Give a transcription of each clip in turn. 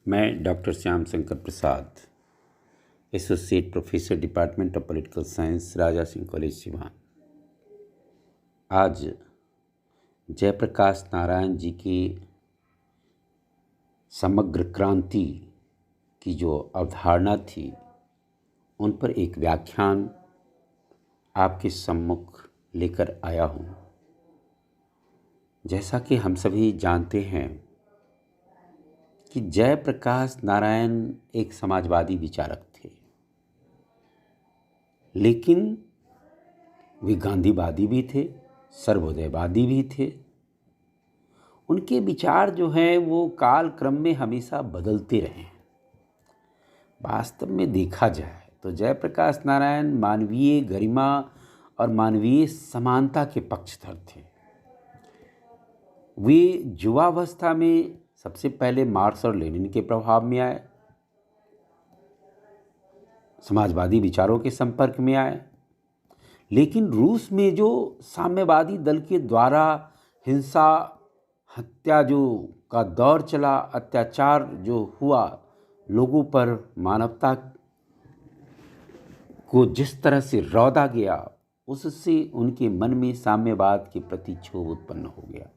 मैं doctor Shyam Shankar Prasad, associate professor, department of political science, Raja Singh college Siwan. आज जयप्रकाश नारायण जी की समग्र क्रांति की जो अवधारणा थी, उन पर एक व्याख्यान आपके सम्मुख लेकर आया हूँ। जैसा कि हम सभी जानते हैं कि जयप्रकाश नारायण एक समाजवादी विचारक थे, लेकिन वे गांधीवादी भी थे, सर्वोदयवादी भी थे। उनके विचार जो हैं वो काल क्रम में हमेशा बदलते रहे हैं। वास्तव में देखा जाए तो जयप्रकाश नारायण मानवीय गरिमा और मानवीय समानता के पक्षधर थे। वे युवावस्था में सबसे पहले मार्क्स और लेनिन के प्रभाव में आए, समाजवादी विचारों के संपर्क में आए, लेकिन रूस में जो साम्यवादी दल के द्वारा हिंसा, हत्या जो का दौर चला, अत्याचार जो हुआ, लोगों पर मानवता को जिस तरह से रौंदा गया, उससे उनके मन में साम्यवाद के प्रति क्षोभ उत्पन्न हो गया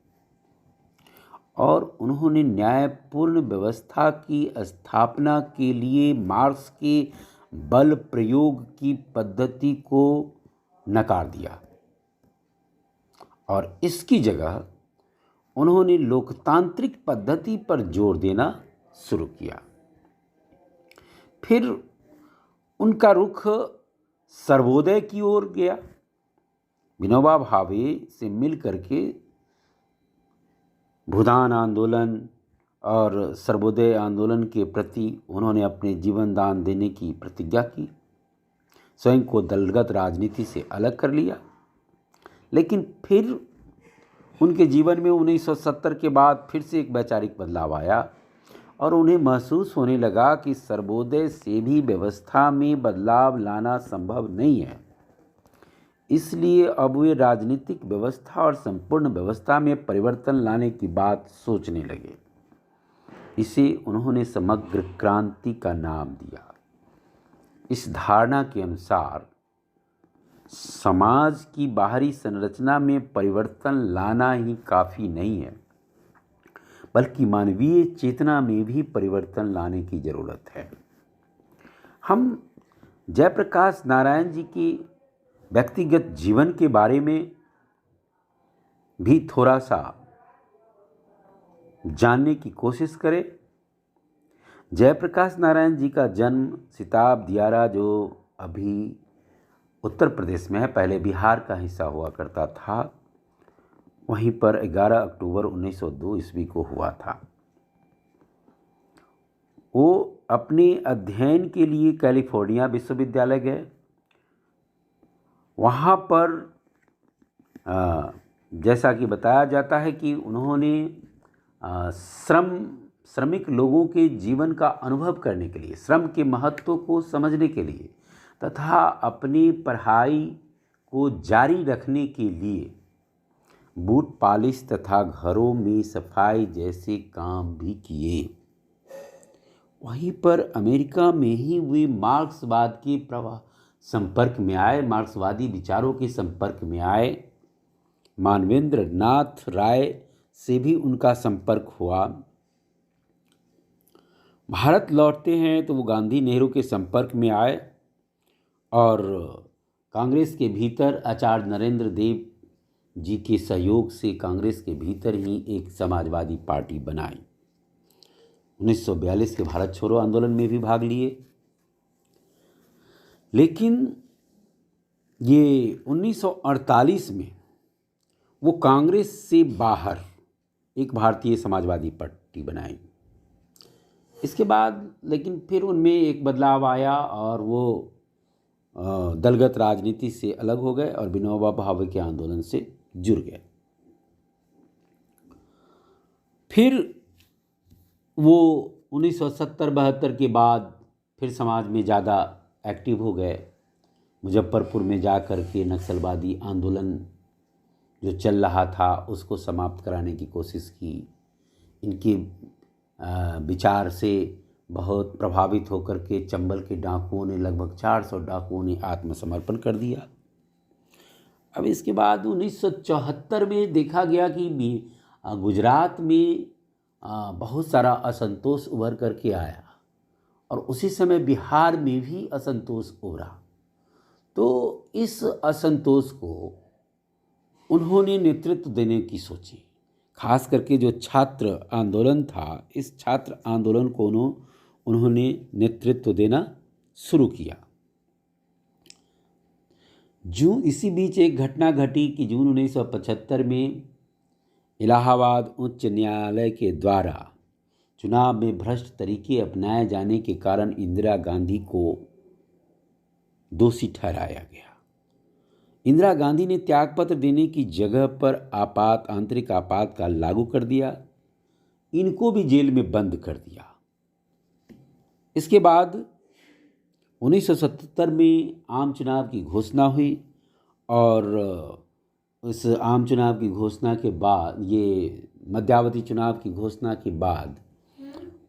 और उन्होंने न्यायपूर्ण व्यवस्था की स्थापना के लिए मार्क्स के बल प्रयोग की पद्धति को नकार दिया और इसकी जगह उन्होंने लोकतांत्रिक पद्धति पर जोर देना शुरू किया। फिर उनका रुख सर्वोदय की ओर गया। विनोबा भावे से मिल करके भूदान आंदोलन और सर्वोदय आंदोलन के प्रति उन्होंने अपने जीवन दान देने की प्रतिज्ञा की। स्वयं को दलगत राजनीति से अलग कर लिया, लेकिन फिर उनके जीवन में 1970 के बाद फिर से एक वैचारिक बदलाव आया और उन्हें महसूस होने लगा कि सर्वोदय से भी व्यवस्था में बदलाव लाना संभव नहीं है। इसलिए अब वे राजनीतिक व्यवस्था और संपूर्ण व्यवस्था में परिवर्तन लाने की बात सोचने लगे। इसे उन्होंने समग्र क्रांति का नाम दिया। इस धारणा के अनुसार समाज की बाहरी संरचना में परिवर्तन लाना ही काफ़ी नहीं है, बल्कि मानवीय चेतना में भी परिवर्तन लाने की ज़रूरत है। हम जयप्रकाश नारायण जी की व्यक्तिगत जीवन के बारे में भी थोड़ा सा जानने की कोशिश करें। जयप्रकाश नारायण जी का जन्म सिताब दियारा, जो अभी उत्तर प्रदेश में है, पहले बिहार का हिस्सा हुआ करता था, वहीं पर 11 अक्टूबर 1902 ईस्वी को हुआ था। वो अपने अध्ययन के लिए कैलिफोर्निया विश्वविद्यालय गए। वहाँ पर जैसा कि बताया जाता है कि उन्होंने श्रमिक लोगों के जीवन का अनुभव करने के लिए, श्रम के महत्व को समझने के लिए तथा अपनी पढ़ाई को जारी रखने के लिए बूट पॉलिश तथा घरों में सफाई जैसे काम भी किए। वहीं पर अमेरिका में ही वे मार्क्सवाद के संपर्क में आए, मार्क्सवादी विचारों के संपर्क में आए। मानवेंद्र नाथ राय से भी उनका संपर्क हुआ। भारत लौटते हैं तो वो गांधी नेहरू के संपर्क में आए और कांग्रेस के भीतर आचार्य नरेंद्र देव जी के सहयोग से कांग्रेस के भीतर ही एक समाजवादी पार्टी बनाई। 1942 के भारत छोड़ो आंदोलन में भी भाग लिए, लेकिन ये 1948 में वो कांग्रेस से बाहर एक भारतीय समाजवादी पार्टी बनाई। इसके बाद लेकिन फिर उनमें एक बदलाव आया और वो दलगत राजनीति से अलग हो गए और विनोबा भावे के आंदोलन से जुड़ गए। फिर वो 1970-72 के बाद फिर समाज में ज़्यादा एक्टिव हो गए। मुजफ्फरपुर में जा कर के नक्सलवादी आंदोलन जो चल रहा था उसको समाप्त कराने की कोशिश की। इनके विचार से बहुत प्रभावित होकर के चंबल के डाकुओं ने, लगभग 400 डाकुओं ने आत्मसमर्पण कर दिया। अब इसके बाद 1974 में देखा गया कि गुजरात में बहुत सारा असंतोष उभर करके आया और उसी समय बिहार में भी असंतोष उभरा। तो इस असंतोष को उन्होंने नेतृत्व देने की सोची। खास करके जो छात्र आंदोलन था, इस छात्र आंदोलन को उन्होंने नेतृत्व देना शुरू किया। इसी बीच एक घटना घटी कि जून 1975 में इलाहाबाद उच्च न्यायालय के द्वारा चुनाव में भ्रष्ट तरीके अपनाए जाने के कारण इंदिरा गांधी को दोषी ठहराया गया। इंदिरा गांधी ने त्यागपत्र देने की जगह पर आंतरिक आपातकाल लागू कर दिया। इनको भी जेल में बंद कर दिया। इसके बाद 1977 में आम चुनाव की घोषणा हुई और इस आम चुनाव की घोषणा के बाद, ये मध्यावधि चुनाव की घोषणा के बाद,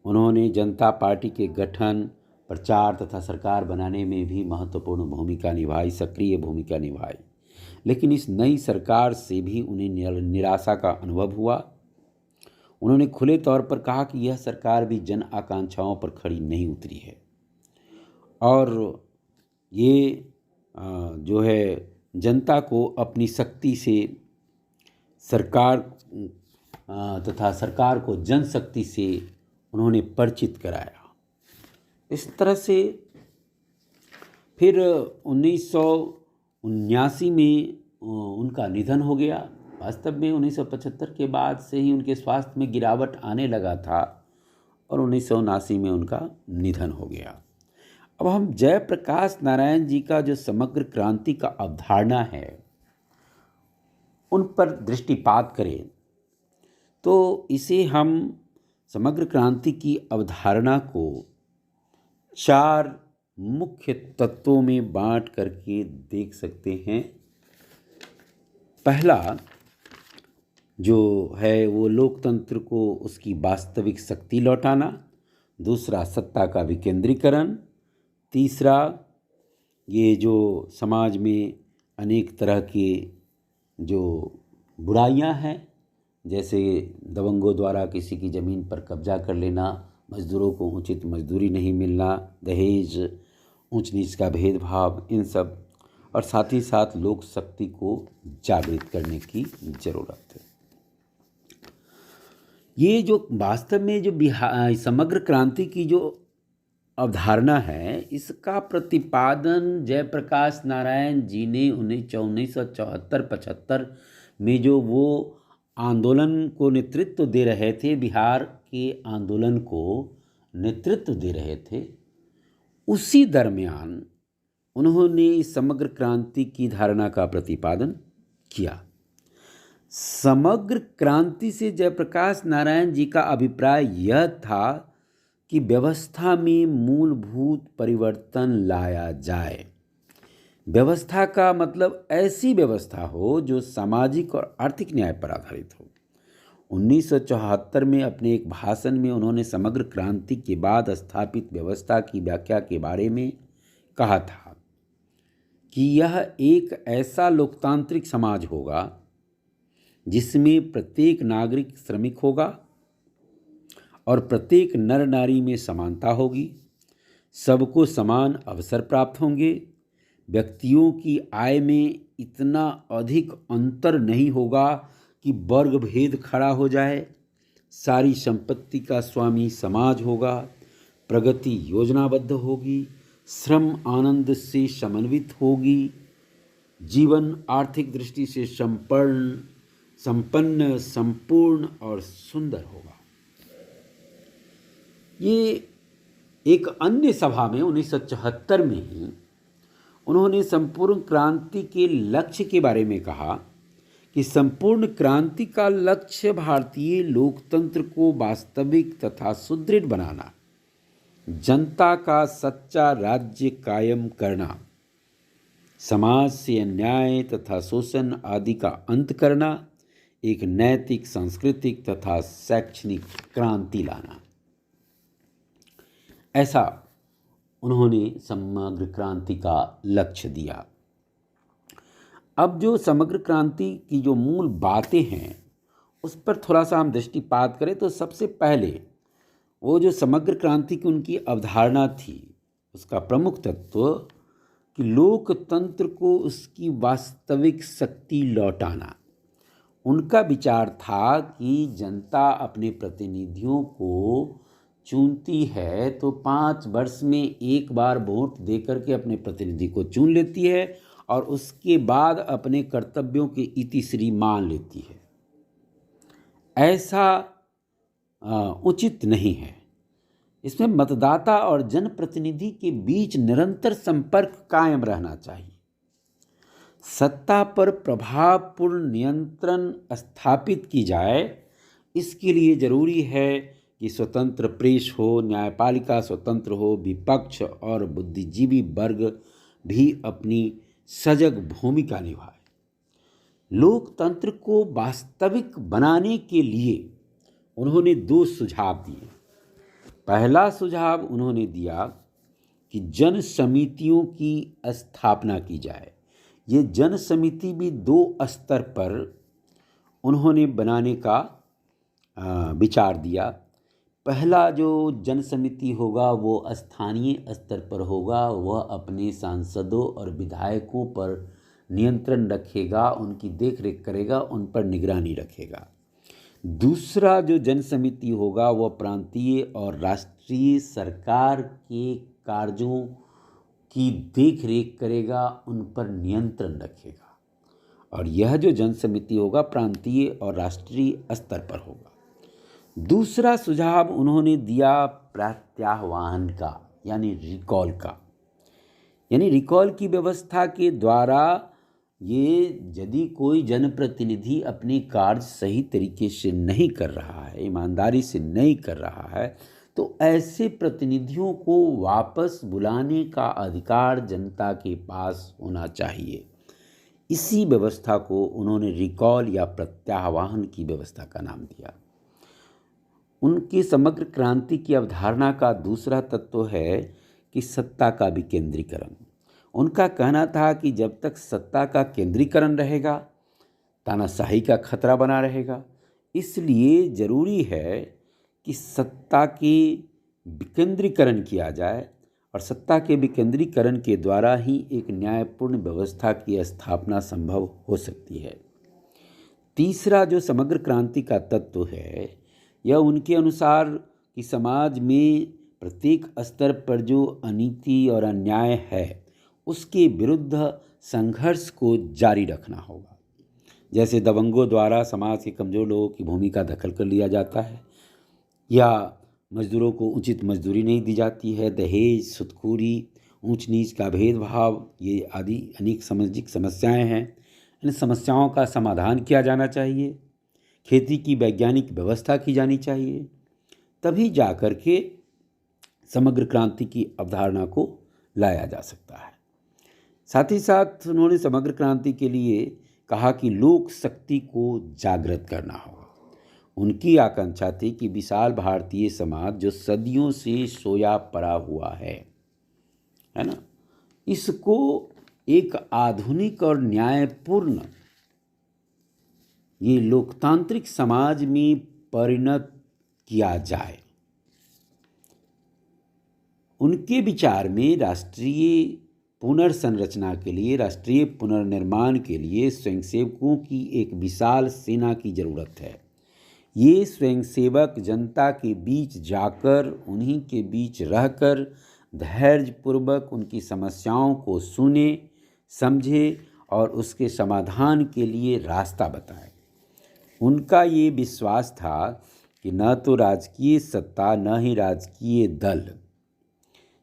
उन्होंने जनता पार्टी के गठन, प्रचार तथा सरकार बनाने में भी महत्वपूर्ण भूमिका निभाई, सक्रिय भूमिका निभाई। लेकिन इस नई सरकार से भी उन्हें निराशा का अनुभव हुआ। उन्होंने खुले तौर पर कहा कि यह सरकार भी जन आकांक्षाओं पर खड़ी नहीं उतरी है और ये जो है जनता को अपनी शक्ति से सरकार तथा सरकार को जनशक्ति से उन्होंने परिचित कराया। इस तरह से फिर 1979 में उनका निधन हो गया। वास्तव में 1975 के बाद से ही उनके स्वास्थ्य में गिरावट आने लगा था और 1979 में उनका निधन हो गया। अब हम जयप्रकाश नारायण जी का जो समग्र क्रांति का अवधारणा है उन पर दृष्टिपात करें तो इसे हम समग्र क्रांति की अवधारणा को 4 मुख्य तत्वों में बांट करके देख सकते हैं। पहला जो है वो लोकतंत्र को उसकी वास्तविक शक्ति लौटाना, दूसरा सत्ता का विकेंद्रीकरण, तीसरा ये जो समाज में अनेक तरह के जो बुराइयां हैं, जैसे दबंगों द्वारा किसी की ज़मीन पर कब्जा कर लेना, मजदूरों को उचित मजदूरी नहीं मिलना, दहेज, ऊंच नीच का भेदभाव, इन सब, और साथ ही साथ लोक शक्ति को जागृत करने की ज़रूरत है। ये जो वास्तव में जो समग्र क्रांति की जो अवधारणा है, इसका प्रतिपादन जयप्रकाश नारायण जी ने 1974-75 में जो वो आंदोलन को नेतृत्व दे रहे थे, बिहार के आंदोलन को नेतृत्व दे रहे थे, उसी दरमियान उन्होंने इस समग्र क्रांति की धारणा का प्रतिपादन किया। समग्र क्रांति से जयप्रकाश नारायण जी का अभिप्राय यह था कि व्यवस्था में मूलभूत परिवर्तन लाया जाए। व्यवस्था का मतलब ऐसी व्यवस्था हो जो सामाजिक और आर्थिक न्याय पर आधारित हो। 1974 में अपने एक भाषण में उन्होंने समग्र क्रांति के बाद स्थापित व्यवस्था की व्याख्या के बारे में कहा था कि यह एक ऐसा लोकतांत्रिक समाज होगा जिसमें प्रत्येक नागरिक श्रमिक होगा और प्रत्येक नर नारी में समानता होगी, सबको समान अवसर प्राप्त होंगे, व्यक्तियों की आय में इतना अधिक अंतर नहीं होगा कि वर्ग भेद खड़ा हो जाए, सारी संपत्ति का स्वामी समाज होगा, प्रगति योजनाबद्ध होगी, श्रम आनंद से समन्वित होगी, जीवन आर्थिक दृष्टि से संपन्न, संपूर्ण और सुंदर होगा। ये एक अन्य सभा में 1974 में ही उन्होंने संपूर्ण क्रांति के लक्ष्य के बारे में कहा कि संपूर्ण क्रांति का लक्ष्य भारतीय लोकतंत्र को वास्तविक तथा सुदृढ़ बनाना, जनता का सच्चा राज्य कायम करना, समाज से अन्याय तथा शोषण आदि का अंत करना, एक नैतिक, सांस्कृतिक तथा शैक्षणिक क्रांति लाना। ऐसा उन्होंने समग्र क्रांति का लक्ष्य दिया। अब जो समग्र क्रांति की जो मूल बातें हैं उस पर थोड़ा सा हम दृष्टिपात करें तो सबसे पहले वो जो समग्र क्रांति की उनकी अवधारणा थी उसका प्रमुख तत्व कि लोकतंत्र को उसकी वास्तविक शक्ति लौटाना। उनका विचार था कि जनता अपने प्रतिनिधियों को चुनती है तो 5 वर्ष में एक बार वोट देकर के अपने प्रतिनिधि को चुन लेती है और उसके बाद अपने कर्तव्यों की इतिश्री मान लेती है। ऐसा उचित नहीं है। इसमें मतदाता और जनप्रतिनिधि के बीच निरंतर संपर्क कायम रहना चाहिए। सत्ता पर प्रभावपूर्ण नियंत्रण स्थापित की जाए, इसके लिए जरूरी है कि स्वतंत्र प्रेस हो, न्यायपालिका स्वतंत्र हो, विपक्ष और बुद्धिजीवी वर्ग भी अपनी सजग भूमिका निभाए। लोकतंत्र को वास्तविक बनाने के लिए उन्होंने 2 सुझाव दिए। पहला सुझाव उन्होंने दिया कि जन समितियों की स्थापना की जाए। ये जन समिति भी 2 स्तर पर उन्होंने बनाने का विचार दिया। पहला जो जन समिति होगा वो स्थानीय स्तर पर होगा, वह अपने सांसदों और विधायकों पर नियंत्रण रखेगा, उनकी देखरेख करेगा, उन पर निगरानी रखेगा। दूसरा जो जन समिति होगा वह प्रांतीय और राष्ट्रीय सरकार के कार्यों की देखरेख करेगा, उन पर नियंत्रण रखेगा। और यह जो जन समिति होगा प्रांतीय और राष्ट्रीय स्तर पर होगा। दूसरा सुझाव उन्होंने दिया प्रत्याह्वान का, यानी रिकॉल का। यानी रिकॉल की व्यवस्था के द्वारा ये यदि कोई जनप्रतिनिधि अपने कार्य सही तरीके से नहीं कर रहा है, ईमानदारी से नहीं कर रहा है, तो ऐसे प्रतिनिधियों को वापस बुलाने का अधिकार जनता के पास होना चाहिए। इसी व्यवस्था को उन्होंने रिकॉल या प्रत्याह्वान की व्यवस्था का नाम दिया। उनकी समग्र क्रांति की अवधारणा का दूसरा तत्व है कि सत्ता का विकेंद्रीकरण। उनका कहना था कि जब तक सत्ता का केंद्रीकरण रहेगा, तानाशाही का खतरा बना रहेगा। इसलिए ज़रूरी है कि सत्ता के विकेंद्रीकरण किया जाए और सत्ता के विकेंद्रीकरण के द्वारा ही एक न्यायपूर्ण व्यवस्था की स्थापना संभव हो सकती है। तीसरा जो समग्र क्रांति का तत्व है, यह उनके अनुसार कि समाज में प्रत्येक स्तर पर जो अनीति और अन्याय है उसके विरुद्ध संघर्ष को जारी रखना होगा। जैसे दबंगों द्वारा समाज के कमज़ोर लोगों की भूमिका दखल कर लिया जाता है, या मजदूरों को उचित मजदूरी नहीं दी जाती है, दहेज, सुदखोरी, ऊंच नीच का भेदभाव, ये आदि अनेक सामाजिक समस्याएं हैं। इन समस्याओं का समाधान किया जाना चाहिए। खेती की वैज्ञानिक व्यवस्था की जानी चाहिए, तभी जा कर के समग्र क्रांति की अवधारणा को लाया जा सकता है। साथ ही साथ उन्होंने समग्र क्रांति के लिए कहा कि लोक शक्ति को जागृत करना होगा। उनकी आकांक्षा थी कि विशाल भारतीय समाज जो सदियों से सोया पड़ा हुआ है ना, इसको एक आधुनिक और न्यायपूर्ण ये लोकतांत्रिक समाज में परिणत किया जाए। उनके विचार में राष्ट्रीय पुनर्संरचना के लिए, राष्ट्रीय पुनर्निर्माण के लिए स्वयंसेवकों की एक विशाल सेना की ज़रूरत है। ये स्वयंसेवक जनता के बीच जाकर, उन्हीं के बीच रहकर धैर्यपूर्वक उनकी समस्याओं को सुने, समझे और उसके समाधान के लिए रास्ता बताए। उनका ये विश्वास था कि न तो राजकीय सत्ता न ही राजकीय दल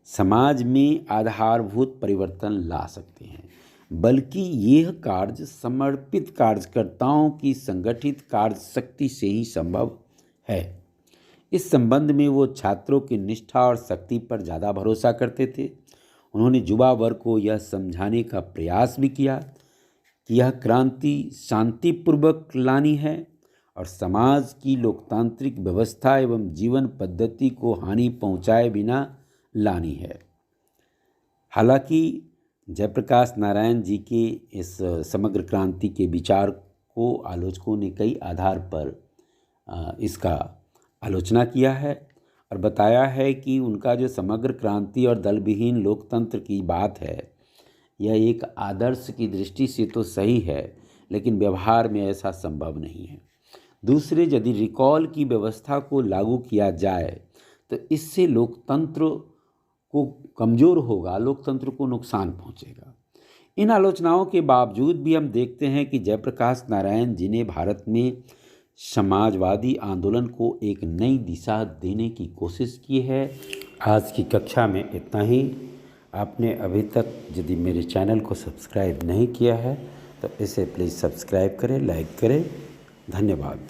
समाज में आधारभूत परिवर्तन ला सकते हैं, बल्कि यह कार्य समर्पित कार्यकर्ताओं की संगठित कार्य शक्ति से ही संभव है। इस संबंध में वो छात्रों की निष्ठा और शक्ति पर ज़्यादा भरोसा करते थे। उन्होंने युवा वर्ग को यह समझाने का प्रयास भी किया कि यह क्रांति शांतिपूर्वक लानी है और समाज की लोकतांत्रिक व्यवस्था एवं जीवन पद्धति को हानि पहुंचाए बिना लानी है। हालांकि जयप्रकाश नारायण जी के इस समग्र क्रांति के विचार को आलोचकों ने कई आधार पर इसका आलोचना किया है और बताया है कि उनका जो समग्र क्रांति और दल विहीन लोकतंत्र की बात है, यह एक आदर्श की दृष्टि से तो सही है, लेकिन व्यवहार में ऐसा संभव नहीं है। दूसरे, यदि रिकॉल की व्यवस्था को लागू किया जाए तो इससे लोकतंत्र को कमज़ोर होगा, लोकतंत्र को नुकसान पहुंचेगा। इन आलोचनाओं के बावजूद भी हम देखते हैं कि जयप्रकाश नारायण जी ने भारत में समाजवादी आंदोलन को एक नई दिशा देने की कोशिश की है। आज की कक्षा में इतना ही। आपने अभी तक यदि मेरे चैनल को सब्सक्राइब नहीं किया है तो इसे प्लीज़ सब्सक्राइब करें, लाइक करें। धन्यवाद।